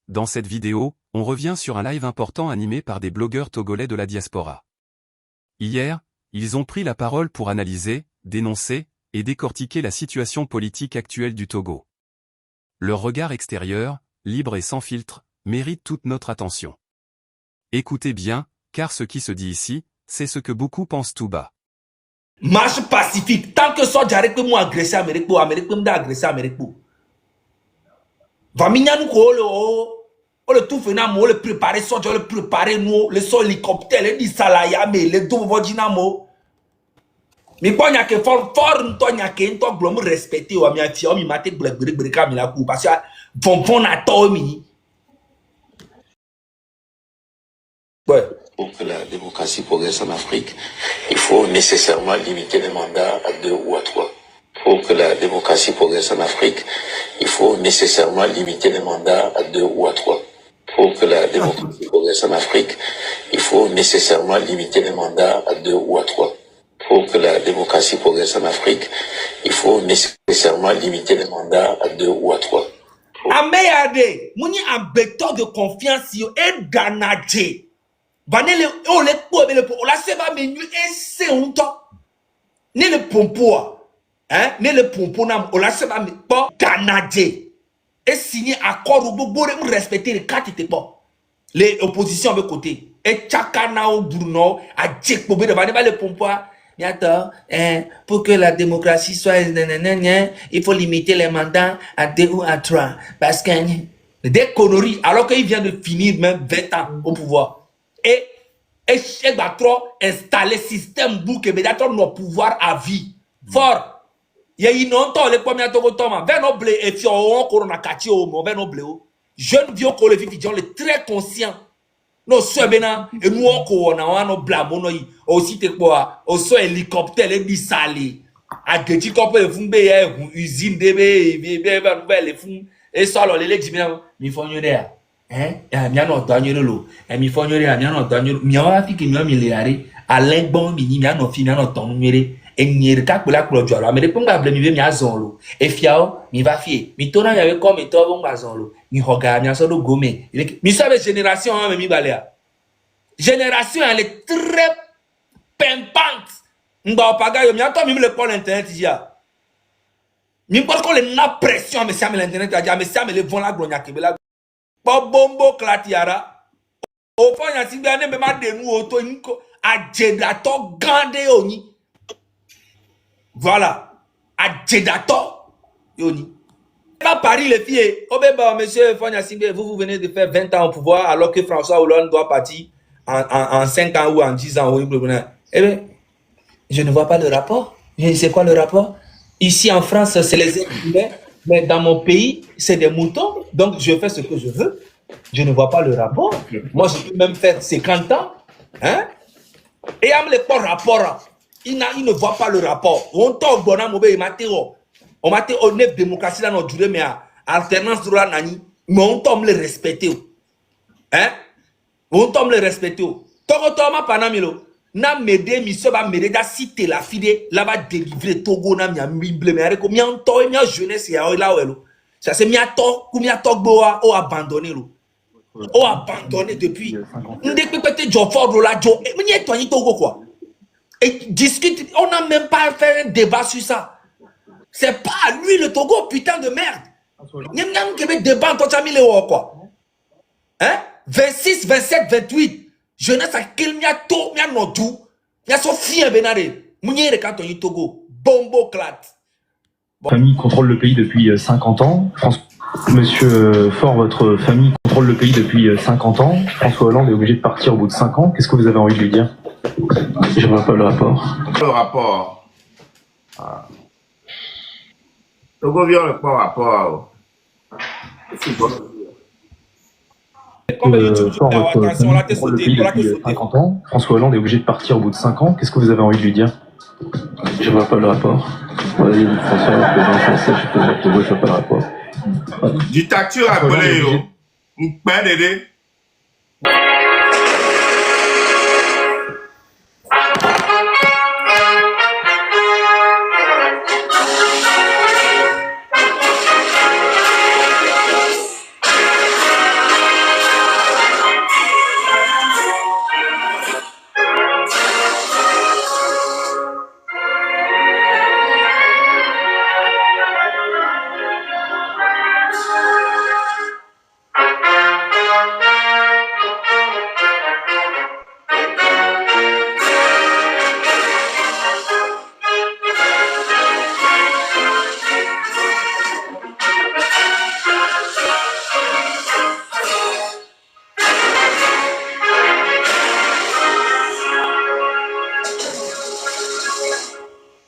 Dans cette vidéo, on revient sur un live important animé par des blogueurs togolais de la diaspora. Hier, ils ont pris la parole pour analyser, dénoncer et décortiquer la situation politique actuelle du Togo. Leur regard extérieur, libre et sans filtre, mérite toute notre attention. Écoutez bien, car ce qui se dit ici, c'est ce que beaucoup pensent tout bas. Marche pacifique, tant que ça j'arrête moi agresser Amérique pour agresser Amérique pour. Va nous le tout fait le préparer ça, le préparer nous, le sol hélicoptère, les salaya mais les deux vodinamo. Mais quand il y a que fort il y a que toi glom respecter ou amia tia mi mate breka mi la coup parce que von na to mi. Ouais. Pour que la démocratie progresse en Afrique, il faut nécessairement limiter les mandats à 2 ou à 3. Pour que la démocratie progresse en Afrique, il faut nécessairement limiter les mandats à 2 ou à 3. Pour que la démocratie progresse en Afrique, il faut nécessairement limiter les mandats à 2 ou à 3. Pour que la démocratie progresse en Afrique, il faut nécessairement limiter les mandats à 2 ou à 3. Ameyade, mouni un béton de confiance et ganache. Vanele o le po be le po la se va menu et c'est un temps. Ne le pompo hein, ne le pompo nam o la se va me po ganache. Et signer accord ou bo respecter les quatre étaient pas. Les oppositions de côté. Et chakana ou Bruno a djek po be de vanele le pompo. Mais attends, pour que la démocratie soit il faut limiter les mandats à 2 ou à 3. Parce que des conneries, alors qu'il vient de finir même 20 ans au pouvoir. Et chef va trop installer système bouc et bédator nos pouvoirs à vie. Fort. Il y a une autre, les premiers togo toma. Ben no blé et fi on corona kati o mo ben no blé o. Jeune vieux ko le vivant le très conscient. No so bena et nous on ko na wa no blamo no yi. Aussi te quoi, au so hélicoptère les di salé. A geti kopé le fumbe ye usine debe le fum et ça le les jimina mi fonyorea. Mia no danyere lo mi fonyere mia no danyere mia wa fi ke mia mi le are alegbon mi ni mia no fi mia no ton nwere enyere ka pela klo jo ala me de pungba ble mi ve mia zon lo e fiao mi va fie mi to na ya we comme to bon ba zon lo mi hoga mia so do gome mi sabe génération hein mi balea génération elle est très pimpante ngba opaga yo mia to mi le pour l'internet dia mi por ko le na pression me siame l'internet dia me siame le von la glonia kebela bombo klatiara o fanya si gba ne me ma denu o to nko ajedato gande oni voilà ajedato oni pas Paris les filles obeba monsieur Fanya Simbe vous venez de faire 20 ans au pouvoir alors que François Hollande doit partir en 5 ans ou en 10 ans eh bien je ne vois pas le rapport. C'est quoi le rapport? Ici en France c'est les êtres humains. Mais dans mon pays, c'est des moutons, donc je fais ce que je veux. Je ne vois pas le rapport. Moi, je peux même faire 50 ans. Hein? Et il n'y a pas de rapport. Il ne voit pas le rapport. On tombe dans le on m'a dit, on est démocratie dans notre durée, mais alternance de la nani. Mais on tombe les respecter. Hein? On tombe les respecter. Togo Toma Panamilo. Na mede mi se ba mede da cité la fide la va délivrer Togo na mia mimble me areko mi anto e mia jeunesse ya o la welo ça c'est mia to ku mia to boa o abandonné lo o abandonné depuis ndé pépété jo ford la jo mi e to yin Togo quoi et discute on n'a même pas fait un débat sur ça c'est pas lui le Togo putain de merde nyam nyam ke be débat to chamile wo quoi hein 26 27 28 jeunesse a quel mia to mia notu mia so fien benare munyere ka to yi Togo bombo clat. Famille contrôle le pays depuis 50 ans. Monsieur Faure, votre famille contrôle le pays depuis 50 ans. François Hollande est obligé de partir au bout de 5 ans. Qu'est-ce que vous avez envie de lui dire? Je vois pas le rapport. Le rapport. Togo vient le rapport. C'est bon. Faure, votre famille contrôle le pays depuis 50 ans. François Hollande est obligé de partir au bout de 5 ans. Qu'est-ce que vous avez envie de lui dire? Je vois pas le rapport. Oui, François Hollande, président français, je vois pas le rapport. Dictature à Bolé, yo. Pas d'aider.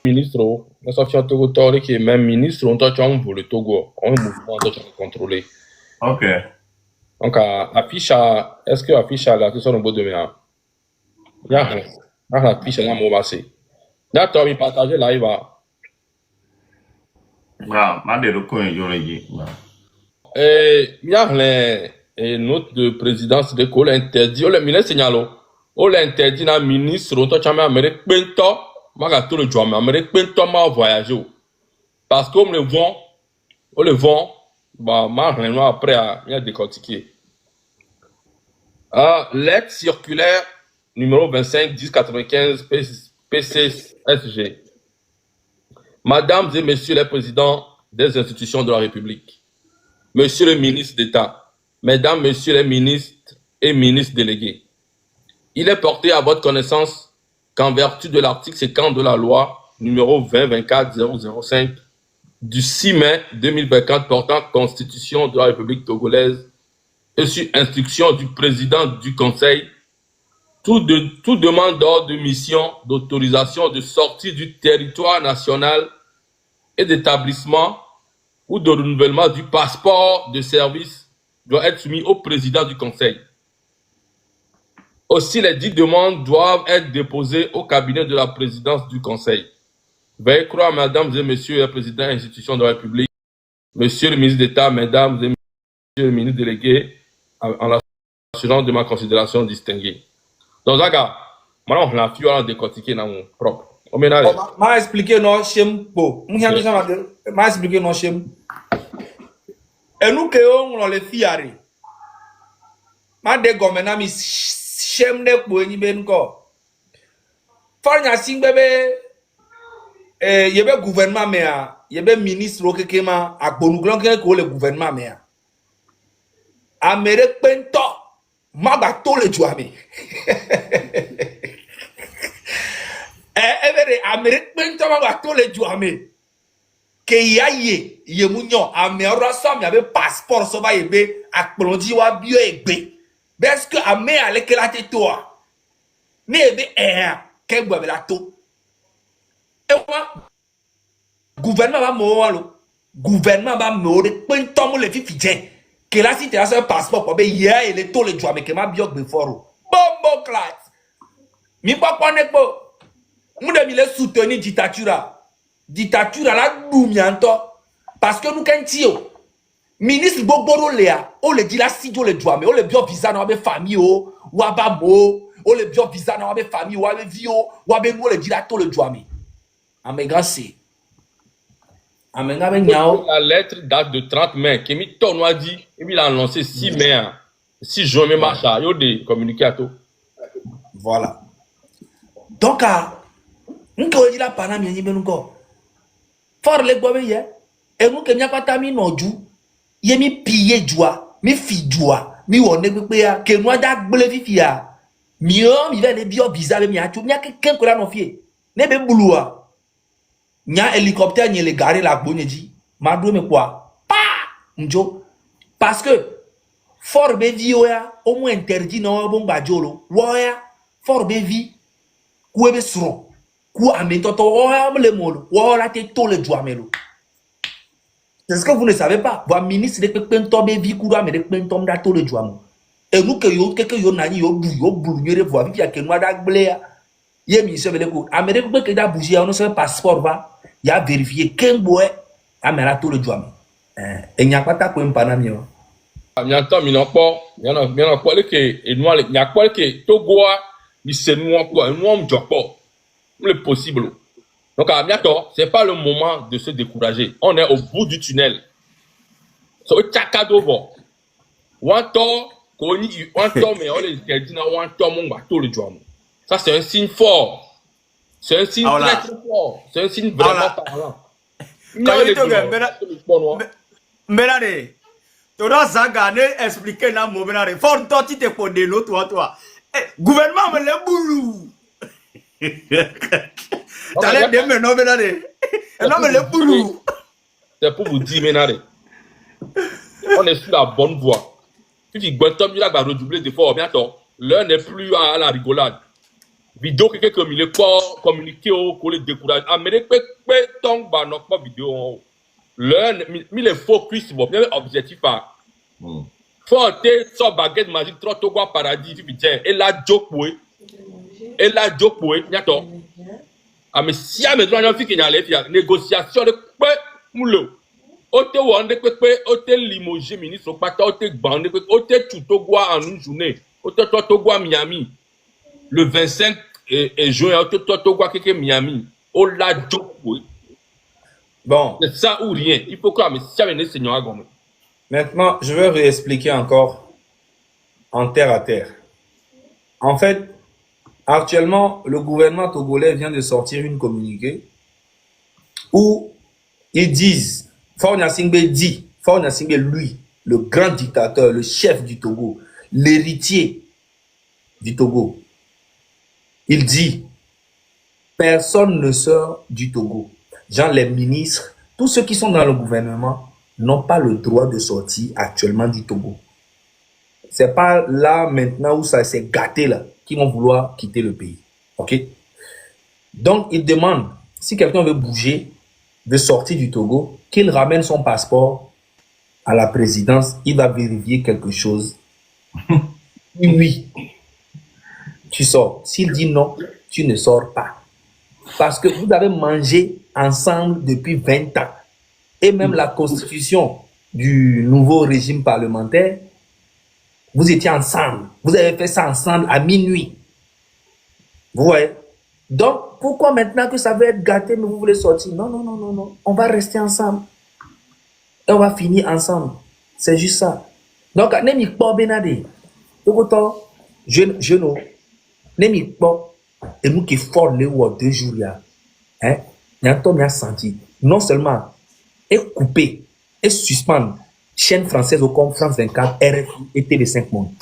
ministre, nous sommes Togo Tori qui est même ministre, on t'a pour le Togo, on est mouvement de contrôler. Ok. Donc, affiche à, est-ce que affiche à la question de demain? Il y a rien. Affiche à la mobassé. Là, tu as partagé là, il va. Ah, ma de l'autre coin, il y aurait dit. Il y a rien. Et notre présidence de Cole interdit, on le ministre signalo, on l'interdit dans le ministre, on t'a jamais américain, pento, ma tout le jour, mais américain, pento, ma voyager. Parce qu'on le vend, bah, ma rien après à décortiquer. Lettre circulaire numéro 25 1095 PCSG. Mesdames et messieurs les présidents des institutions de la République, monsieur le ministre d'État, mesdames, messieurs les ministres et ministres délégués, il est porté à votre connaissance qu'en vertu de l'article 50 de la loi numéro 20-24-005 du 6 mai 2024 portant Constitution de la République togolaise et sur instruction du président du Conseil, tout demande d'ordre de mission d'autorisation de sortie du territoire national et d'établissement ou de renouvellement du passeport de service doit être soumis au président du Conseil. Aussi, les 10 demandes doivent être déposées au cabinet de la présidence du Conseil. Veuillez croire, mesdames et messieurs les présidents des institutions de la République, monsieur le ministre d'État, mesdames et messieurs les ministres délégués, en l'assurant de ma considération distinguée. Donc, Zaga, maintenant, on a pu décortiquer dans mon propre. Ma expliqué non, chem po. Ma expliqué non, chem. Et nous que on le fiare. Ma de gomena mi chem de po ni ben ko. Fanya sing bebe yebe gouvernement mea, yebe ministre okekema agbonuglan ke ko le gouvernement mea. Amere pento ma ba to le juame. Evere Amérique pento ma ba to le juame. Ke yaye ye munyo amero so mi ave passeport so ba yebe akplonji wa bio egbe. Parce que ame ale ke la toi. Ne ebe ke gbo be la to. E wa gouvernement ba mo walo. Gouvernement ba mo de pento mo le fifi je. Que là, si tu as un passeport, pour hier, il est tout le jour, mais que ma bio fort. Bon, classe. Mi pas connaître pas. Nous devons soutenir dictature. Dictature, là, boumianto. Parce que nous, quand tio, ministre Boboro Léa, on le dit là, si tu le jour, mais on le bio visa dans la famille, ou abamo, on le bio visa dans la famille, ou abevio, ou abemo, on le dit là, tout le jour, mais. Amégrasé. La lettre date de 30 mai. Kémy Tono a dit, et il a annoncé 6 mai. 6 juin, mais marcha. Il y a des communicateurs. Voilà. Donc, nous avons dit la paname, nous avons dit, fort les bois, et nous avons pas tami non jou, y a mis pillé joie, mi fi joie, mi on est que moi d'ag bleu vifia. Mieux, mi va les bio bizarre, mi a tout, mi a quelqu'un que là non fier. Ne be bouloua. Nya hélicoptère ni le garé la bonneji madou me quoi pa njo parce que fort be vi oya au moins interdit non bon bajolo woya fort be vi ku ebe sro ku ametoto oya le molo wala te to le joamelo. C'est ce que vous ne savez pas. Votre ministre de pento be vi ku da me de pento da to le joamo et nous que yo nani yo bulu nyere voir vi ya ke no da gblea ye mi se vele ko Amérique be ke da bouger on se passeport va il a vérifié qu'un boy a mis tout le joie. Et il n'y a pas de quoi me Il y a un temps, il y a quoi que il y a quoi que Togo il se noie quoi, nous joue pas. Le possible. Donc à bientôt, c'est pas le moment de se décourager. On est au bout du tunnel. So chakado bo. One temps mais on est dit na one temps mon bateau le joie. Ça c'est un signe fort. C'est un signe très fort. C'est un signe vraiment parlant. Menare, tu dois Zagane expliquer là, mon menare. Fort toi, tu te connais l'autre, toi. Gouvernement, me le boulou. T'allais bien, mais non, menare. Non, mais le boulou. C'est pour vous dire, menare. On est sur la bonne voie. Puis, Gwentom, il va redoubler d'efforts bientôt. L'heure n'est plus à la rigolade. vidéo que communiqué au les décourage amérique pe tong ba no pas vidéo le mi le focus bon bien objectif à forte so baguette magique trop to gwa paradis fi bien et la jokwe nyato mais si a me droit fi que nyale fi négociation de pe mulo ote wonde pe ote limoger ministre pata ote bande pe ote tuto gwa en une journée ote to gwa Miami le 25 et juin, au Miami, au la Jokwe. Bon, C'est ça ou rien. Il faut que mais si y a un seigneur à Gomé. maintenant, je vais réexpliquer encore en terre à terre. En fait, actuellement, le gouvernement togolais vient de sortir une communiqué où ils disent, Faure Gnassingbé dit, Faure Gnassingbé, lui, le grand dictateur, le chef du Togo, l'héritier du Togo, il dit, personne ne sort du Togo. Genre les ministres, tous ceux qui sont dans le gouvernement n'ont pas le droit de sortir actuellement du Togo. C'est pas là maintenant où ça s'est gâté là qu'ils vont vouloir quitter le pays. Ok? Donc il demande, si quelqu'un veut bouger, veut sortir du Togo, qu'il ramène son passeport à la présidence, il va vérifier quelque chose. Oui. Tu sors. S'il dit non, tu ne sors pas. Parce que vous avez mangé ensemble depuis 20 ans. Et même la constitution du nouveau régime parlementaire, vous étiez ensemble. Vous avez fait ça ensemble à minuit. Vous voyez? Donc, pourquoi maintenant que ça va être gâté, mais vous voulez sortir? Non, non, non, non, non. On va rester ensemble. Et on va finir ensemble. C'est juste ça. Donc, Nemi Benade, jeune, Nemi Kpo, et nous qui formons les 2 jours là, hein, il a senti, non seulement est coupé, et suspendre chaîne française au comme France 24, RFI et TV5 Monde.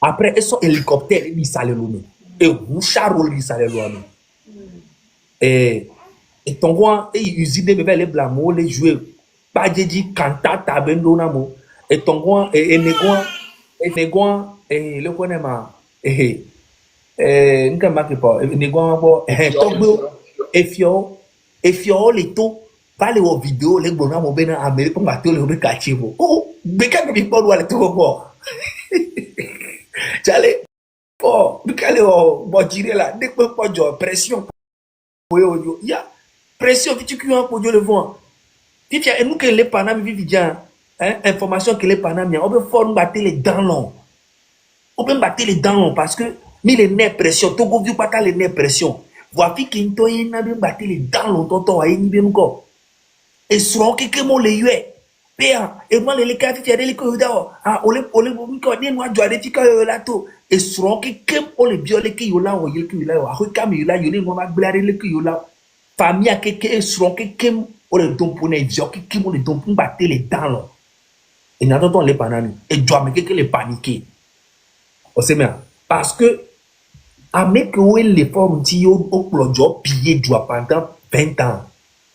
Après, ils sont hélicoptères, ils s'allent l'homme. Et Bouchard, ils s'allent l'homme. Et ton roi, et usine de les blâmes, les jouer, pas dit, cantata, bendonamo, et ton roi, et Négoin, et le connaît, nka marque pas Négoin, Togbo, et Fio, les taux, pas les vidéos, les bonhommes, au Bénin, Amérique, pour mater le Bekachivo. Oh, Beka ne pas voir les tout. J'allais, oh, Beka le bon tirer là, dès que pas de pression. Il y a pression qui tu as pour Dieu le vent. Si tu as nous que les Panam vivent bien, information que les Panam, on peut faire battre les dents longs. On peut battre les dents longs parce que ni les nerfs pression, Togo vu pas les nerfs pression. Voici qu'il y a bien battre les dents longs, tonton, et ni bien encore. Et souvent, quelqu'un m'a les yeux. Et moi, les cas, tu as des coups d'or. Ah, on les moi, tu as des petits là, tout. Et souvent, quelqu'un m'a les biolés qui y là, ou y là, ou à recam, y là, y là, blarer les qui y là. Famille à quelqu'un, souvent, quelqu'un, on les donne pour les vieux, quelqu'un, on les donne pour battre les dents, là. Et nous attendons les bananes. Et doit me quelqu'un les paniquer. On sait bien. Parce que, à mettre où les formes qui ont au job, pillé, doit pendant 20 ans.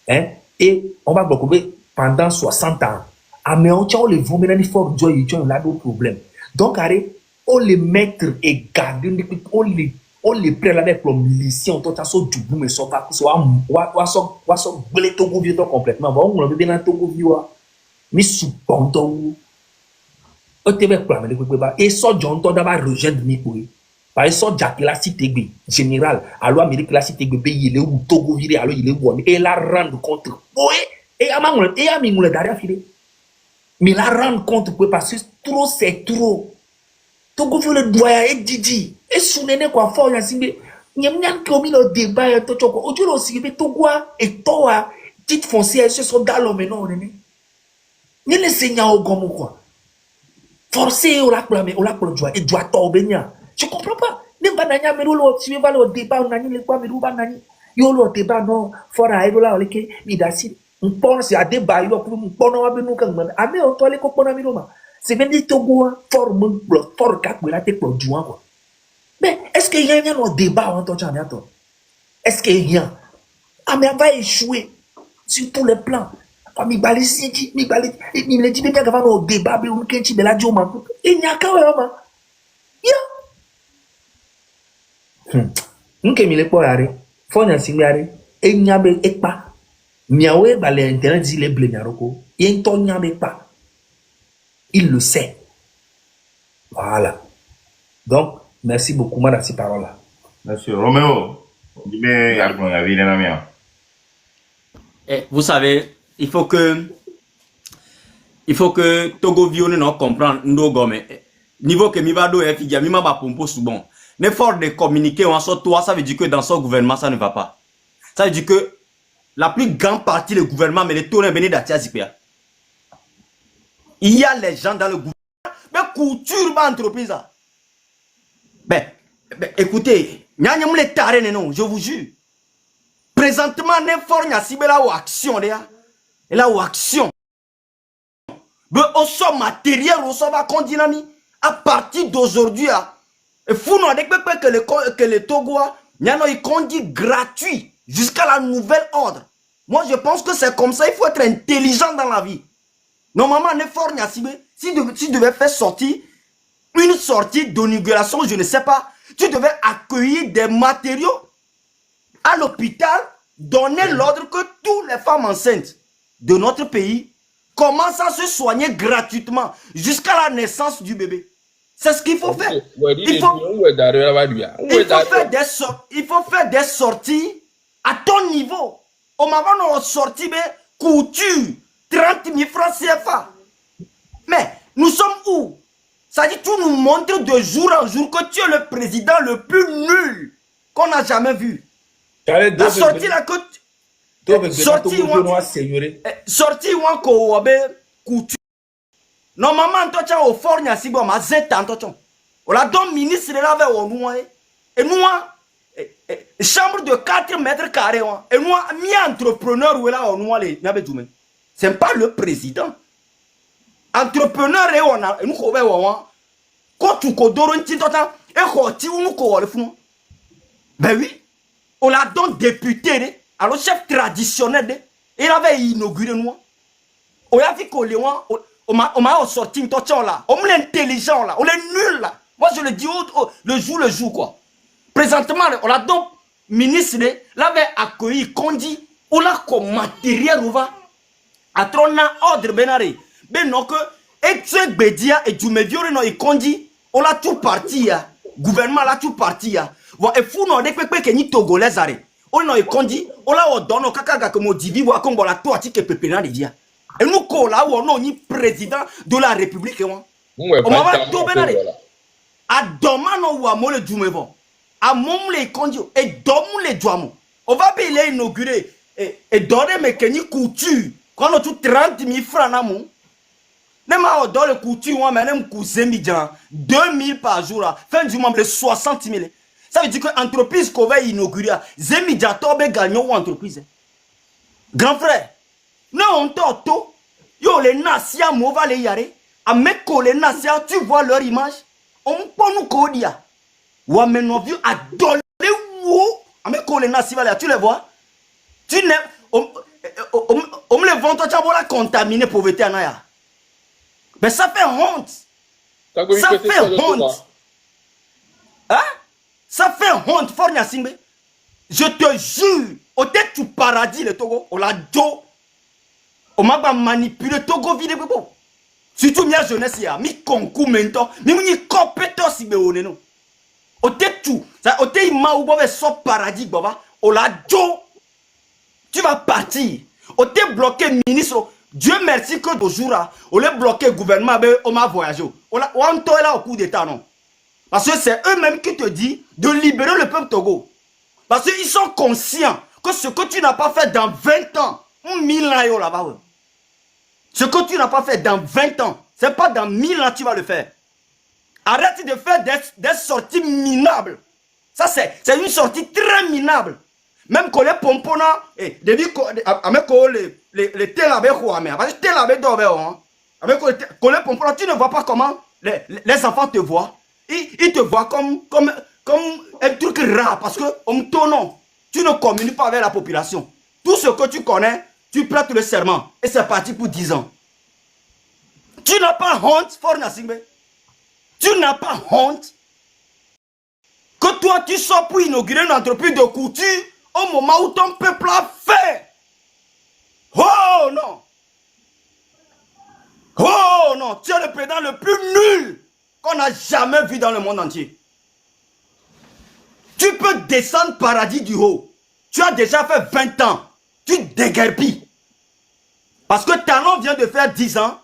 Hein? Et on va bloquer pendant 60 ans. Ah, mais on tient les vents, mais il faut que il y a d'autres problèmes. Donc, on les mettre et garder, on les prend avec le milicien, on t'a so du bout, mais ça va, soit blé Togo vieux complètement. Bon, on a bien un Togo vieux, mais sous ponton, on te met plein de et ça, John, on va rejoindre Nipoui. Par exemple, Jack la cité général, alors Amérique la cité il est où Togo viré, alors il est où, et la rendre compte. Oui, et à Mangoul, et à Mingoul derrière filé. Mais la rendre compte, parce que trop, c'est trop. Togo veut le doigt et Didi. Et souvenez quoi, fort, il y a si, il y a commis le débat, et tout, aujourd'hui, aussi, mais Togo, et toi, petite foncière, ce sont dans l'homme, non, il y a les seigneurs au gomme, quoi. Forcé, on l'a clamé, on l'a clamé, et doit tomber, je comprends pas. Ne pas n'anya mais si on va le débat on n'ani les quoi mais on n'ani. Yo le débat non fort à là on les midasi. On pense à débat yo pour on pense à nous quand même. Ah mais on doit les comprendre mais non. C'est bien dit Togo forme fort cap mais là t'es pour jouer quoi. Mais est-ce qu'il y a un débat en toi est-ce qu'il y a? Ah mais on va échouer sur tous les plans. Mi balisi mi le dit bien qu'avant au débat mais on qu'un de la joma. Il n'y a qu'à vraiment. Nke mi le po yare. Fonya singare. E nyabe ekpa. Miawe bale internet dit les blé miaroko. Yen ton nyabe ekpa. Il le sait. Voilà. Donc, merci beaucoup, madame, ces paroles-là. Merci. Roméo, dis-moi, argument, la vie, la mienne. Vous savez, il faut que Togo Vione non comprendre Ndogome. Niveau que Mivado et Fidia, Mima ba pompo souvent. L'effort de communiquer en sorte toi, ça veut dire que dans son gouvernement, ça ne va pas. Ça veut dire que la plus grande partie du gouvernement, mais les tournées venaient d'Atia Zipia. Il y a les gens dans le gouvernement. Mais couture ma entreprise. Écoutez, nous les tarés, non, je vous jure. Présentement, n'effort n'y a si belle action, et là, action. Mais au son matériel, au son va continuer à partir d'aujourd'hui. Et fou non, dès que les Togois, ils conduisent gratuit jusqu'à la nouvelle ordre. Moi, je pense que c'est comme ça, il faut être intelligent dans la vie. Normalement, n'effort n'y a si belle, si tu devais faire sortir une sortie d'inauguration, je ne sais pas, tu devais accueillir des matériaux à l'hôpital, donner l'ordre que toutes les femmes enceintes de notre pays commencent à se soigner gratuitement jusqu'à la naissance du bébé. C'est ce qu'il faut faire. Il faut faire des sorties à ton niveau. Au moment où on sortit, couture, 30 000 francs CFA. Mais nous sommes où? Ça dit, tu nous montres de jour en jour que tu es le président le plus nul qu'on n'a jamais vu. La sortie là que sortie ou encore couture. Normalement, toi tu as au fort n'y a si bon ma zeta toi. On la donne ministre là avec au noir et nous chambre de 4 mètres carrés et nous mi entrepreneur ou là au noir les n'avait tout même. C'est pas le président. Entrepreneur et on a nous ko quand tu kodoro nti tota e ko ti unu ko wole fun. Ben oui, on l'a donc député alors chef traditionnel il avait inauguré nous. On a vu qu'on on m'a sorti toi là, on l'intelligent là, on est nul là. Moi je le dis le jour quoi. Présentement on l'a donc ministre l'avait accueilli condi on l'a comme matériel on va à trona ordre benare. Ben non que et tu Bedia et tu me violles non il condi on l'a tout parti gouvernement l'a tout parti bon et fou non de que ni togolais arrêt on non il condi on l'a on donne kaka comme divi wa comme la toi ti que pepena de dia et nous ko là on non ni président de la république on va tout benare a doma no wa mo le dumevon a mom le condi et dom le douamo on va payer inaugurer et donner mes keni couture quand on tout 30 000 francs na mon Nema dans le couture, on même cousin midjan 2000 par jour, fin du mois de 60 000. Ça veut dire que l'entreprise qu'on va inaugurer, Zemidja tobe gagnant entreprise. Grand frère, non on t'auto, yo les nasia mova les yare, à meko les nasia, tu vois leur image, on peut nous codia. Ou à maintenant vu à donner ou, à meko les nasia, tu les vois, tu n'es, on me le vend, toi tu vas la contaminer pauvreté en aya. Mais ça fait honte. Ça fait honte. Hein? Ça fait honte, Fornia Singbe. Je te jure, au tête du paradis, le Togo, on l'a dos. On m'a manipulé Togo vide. Surtout ma jeunesse, mi concours maintenant, mi compétence si béoné non. Au tête tout, ça au tête ma ou bobe so paradis baba, on l'a dos. Tu vas partir. Au tête bloqué ministre. Dieu merci que aujourd'hui, on a bloqué le gouvernement, on m'a voyagé. On est là au coup d'état, non? Parce que c'est eux-mêmes qui te disent de libérer le peuple Togo. Parce qu'ils sont conscients que ce que tu n'as pas fait dans 20 ans, 1000 ans là-bas. Ce que tu n'as pas fait dans 20 ans, c'est pas dans 1000 ans que tu vas le faire. Arrête de faire des sorties minables. Ça, c'est une sortie très minable. Même quand les pompons, depuis que les télabés, parce que télabés d'ouvert, avec les pompons, tu ne vois pas comment les enfants te voient. Ils te voient comme un truc rare parce que tu ne communiques pas avec la population. Tout ce que tu connais, tu prêtes le serment et c'est parti pour 10 ans. Tu n'as pas honte, Forna Singbe. Tu n'as pas honte que Que toi, tu sors pour inaugurer une entreprise de couture au moment où ton peuple a faim. Oh non! Oh non! Tu es le président le plus nul qu'on a jamais vu dans le monde entier. Tu peux descendre paradis du haut. Tu as déjà fait 20 ans. Tu déguerpis. Parce que Talon vient de faire 10 ans.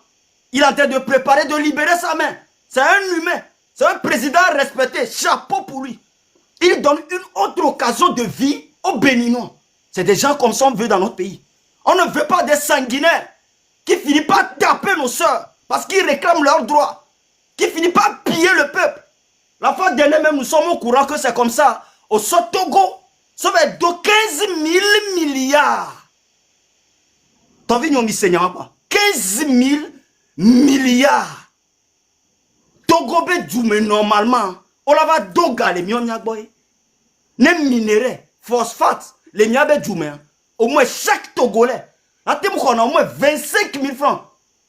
Il est en train de préparer, de libérer sa main. C'est un humain. C'est un président respecté. Chapeau pour lui. Il donne une autre occasion de vie aux Béninois. C'est des gens comme ça on veut dans notre pays. On ne veut pas des sanguinaires qui finissent par taper nos soeurs parce qu'ils réclament leurs droits. Qui finissent par piller le peuple. La fois dernière même, nous sommes au courant que c'est comme ça. Au Togo, ça va être de 15 000 milliards. T'as vu, nous ne pas. 15 000 milliards. Togo be djoume normalement. On va doga les miens boy. Ne minéraux, phosphate, les miens be djoume. Au moins chaque Togolais. Là, tu as au moins 25 000 francs.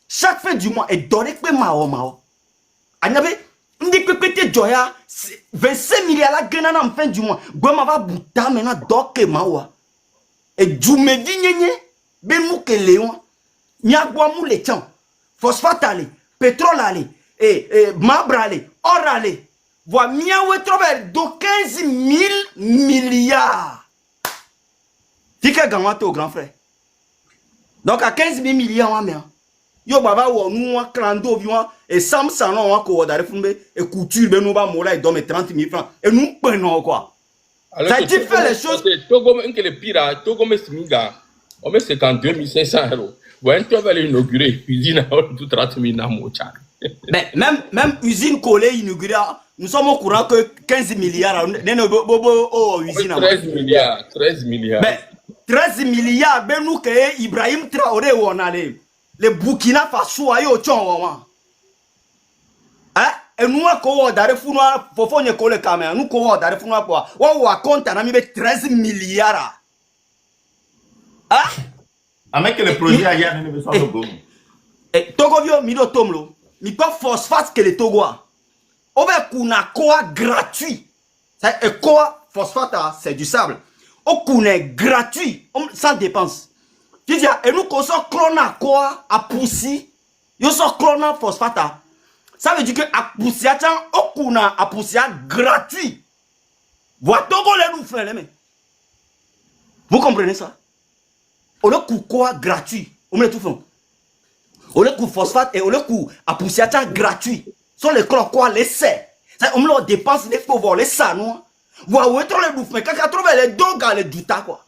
Chaque fin du mois est donné que mao. Anabe, ndi pépété joya 25 milliards la gana en fin du mois. Goma va bouta maintenant doke mawa. Et djoume vignye ben mouke léon. Nyagwa mou le tian. Phosphate allé, pétrole allé, et marbre allé, or allé. Voilà miaoué trouver de 15 000 milliards. Tika gamate au grand frère. Donc à 15 000 milliards, on a yo baba wo nous clando vion et sam salon on ko dare fumbe et couture be nous ba mola et donne 30 000 francs et nous prenons quoi. Ça dit fait les choses. Togo que le pire, Togo me smiga. On met 52 500 €. Vous tu vas l'inaugurer usine à tout 30 000 namocha. Mais même usine collée inaugurée, nous sommes au courant que 15 milliards bobo usine 13 milliards, 13 milliards. Mais 13 milliards ben nous que Ibrahim Traoré on allait. Le Burkina Faso ayo chon hein et nous ko dare funwa fofo nye ko le caméra nous ko dare funwa quoi wa compte na mi be 13 milliards hein avec le projet ailleurs ne besoin de gomme et Togo vio mi do tomlo mi pas phosphate que le Togo on va kuna quoi gratuit c'est quoi phosphate c'est du sable on kuna gratuit sans dépense. Tu dis, et nous consommons clona quoi à poussi, nous sommes clona phosphate. Ça veut dire que à poussi, on a poussi gratuit. Voilà, Togo les nous fait les mains. Vous comprenez ça? On le coup quoi gratuit, on met tout fait. On le coup phosphate et on le coup à poussi gratuit. Sont les clons quoi les serres. On me dépense les pauvres les sanois. Voilà, où est les bouffes, mais quand on trouve les deux gars les douta quoi.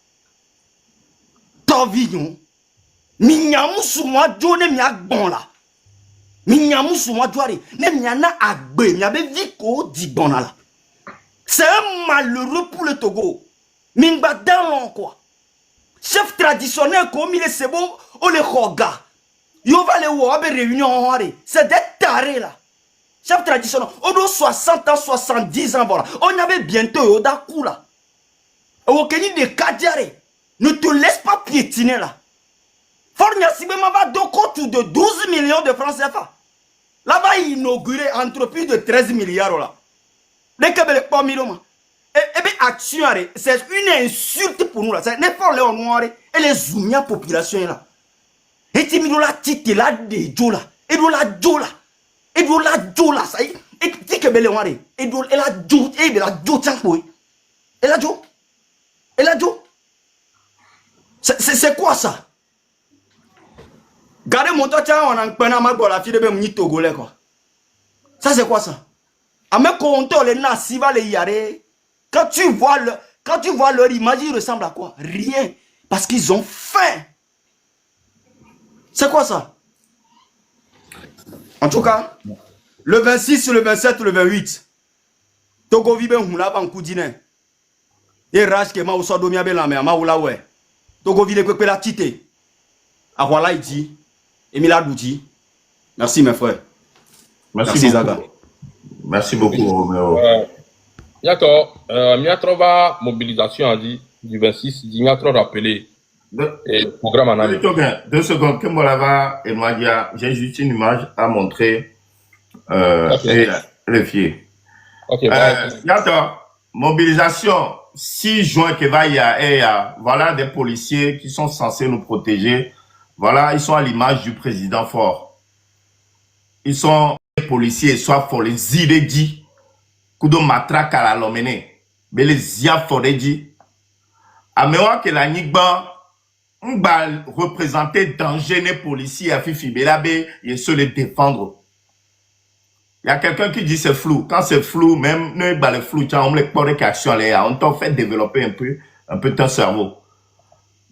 Tovignon, minyamu souma jone mi agbon la. Minyamu souma joare, ne miana agbe, mi abe viko di bon la. C'est un malheureux pour le Togo. Mingba dans quoi. Chef traditionnel comme il est c'est bon, on les roga. Yo va les voir réunion c'est des tarés là. Chef traditionnel, on doit 60 ans, 70 ans voilà. On avait bientôt da coup là. Au Kenya de Kadiare. Ne te laisse pas piétiner là. Fornia Sibema va de 12 millions de francs CFA. Là-bas, il inauguré entreprise de 13 milliards là. Les Québécois pas millions. Et bien, action, c'est une insulte pour nous là. C'est n'importe les noirs et les zoumia population là. Et tu me la tite là de Jola. Et de la Jola. Et de la Jola. Ça y est. Et tu que belle noirs. Et de la Jo. Et de la Jo tiens quoi. Et la Jo. Et la Jo. C'est quoi ça? Gardez mon temps, on a un peu de la fille de Béni Togolais quoi. Ça c'est quoi ça? À mes comptes, les Nassiva, les Yare, quand tu vois leur image, ils ressemblent à quoi? Rien. Parce qu'ils ont faim. C'est quoi ça? En tout cas, le 26, le 27, le 28, Togo vibe un hula ban koudine. Et rage que ma ou so domia belame, ma ou la ouais. Togo vile kwekwe la tite. Awala iti. Emila Douti. Merci mes frères. Merci Zaga. Merci beaucoup Roméo. D'accord. Miatrova mobilisation a dit du 26, il y a trop rappelé. Le programme en année. 2 secondes. Que Molava et Madia, j'ai juste une image à montrer. Okay. Et les filles. Ok. Yato, mobilisation 6 juin que va y a, voilà des policiers qui sont censés nous protéger. Voilà, ils sont à l'image du président Fort. Ils sont des policiers, soit pour les idées kudo matraque à la lomene, mais les ia foredi. À mewa que la nigba, on va représenter danger les policiers à Fifi Belabe et se les défendre. Il y a quelqu'un qui dit c'est flou. Quand c'est flou, même ne pas le flou, on me porte qu'action là, on t'a fait développer un peu ton cerveau.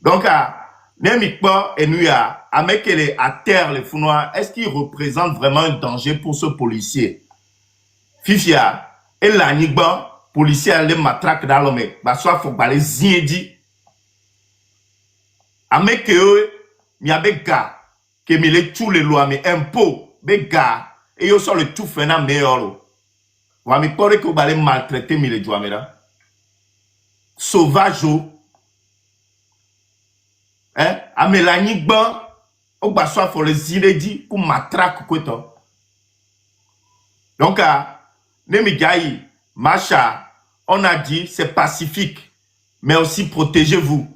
Donc Nemikpa et nous à mettre à terre les founois, est-ce qu'ils représentent vraiment un danger pour ce policier? Fifia et la nigba policier les matraque dans l'homme, bah soit faut pas les ziedi. À mettre que il y a des gars qui me les tous les lois mais impôts, des gars et yo sont le tout fena meilleur. Wa mi pore que balé maltraiter mi les jouamera. Sauvage hein, à Mélanie Ban, au bassoir faut les inédits pour matraque quoi. Donc Nemigaï, Macha, on a dit c'est pacifique, mais aussi protégez-vous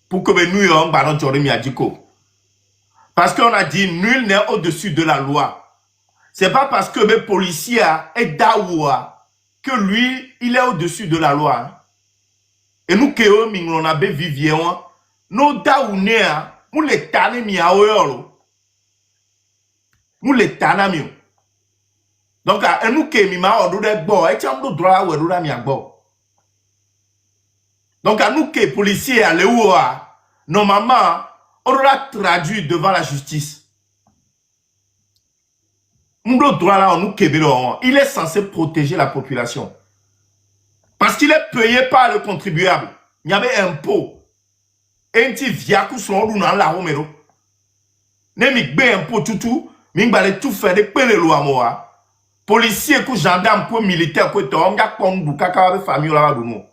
pour que nous on baron Joremi Adiko. Parce qu'on a dit nul n'est au-dessus de la loi. C'est pas parce que le policier est daoua que lui, il est au-dessus de la loi. Et nous, qui on a vivier, nous daouné, nous les tanné miaoyolo. Nous les tanné. Donc, nous qui mima odure bo, et tiens nous droit ou odure miagbo. Donc, nous qui policiers à l'éoua, normalement, on l'a traduit devant la justice. Il est censé protéger la population. Parce qu'il est payé par le contribuable. Il y avait un impôt. Et un petit viaku son dans la romero. Nemik be impôt tout, mingbalé tout fait de pele loi moa. Policier, gendarme, militaire, on a famille là-bas.